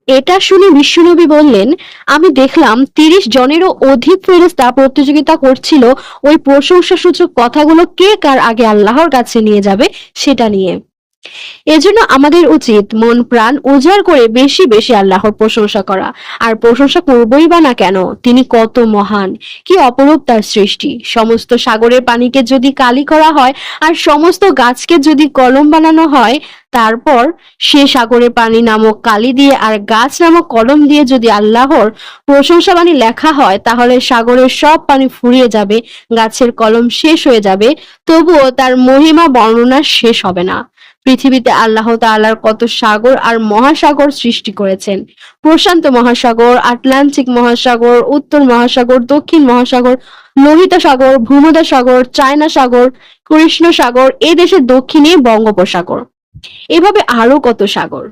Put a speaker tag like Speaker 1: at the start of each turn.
Speaker 1: এটা শুনে বিশ্বনবী বললেন, আমি দেখলাম ৩০ জনেরও অধিক ফেরেশতা প্রতিযোগিতা করছিল ওই প্রশংসাসূচক কথাগুলো কে কার আগে আল্লাহর কাছে নিয়ে যাবে সেটা নিয়ে। এজন্য আমাদের উচিত মন প্রাণ উজাড় করে বেশি বেশি আল্লাহর প্রশংসা করা। আর প্রশংসা করবই বা না কেন, তিনি কত মহান, কি অপরূপ তার সৃষ্টি। সমস্ত সাগরের পানিকে যদি কালি করা হয় আর সমস্ত গাছকে যদি কলম বানানো হয়, তারপর সে সাগরের পানি নামক কালি দিয়ে আর গাছ নামক কলম দিয়ে যদি আল্লাহর প্রশংসাবাণী লেখা হয়, তাহলে সাগরের সব পানি ফুরিয়ে যাবে, গাছের কলম শেষ হয়ে যাবে, তবুও তার মহিমা বর্ণনা শেষ হবে না। পৃথিবীতে আল্লাহ তাআলার কত সাগর আর মহাসাগর সৃষ্টি করেছেন। প্রশান্ত মহাসাগর, আটলান্টিক মহাসাগর, উত্তর মহাসাগর, দক্ষিণ মহাসাগর, লোহিত সাগর, ভূমধ্য সাগর, চায়না সাগর, কৃষ্ণ সাগর, এই দেশের দক্ষিণে বঙ্গোপসাগর, এভাবে আরো কত সাগর।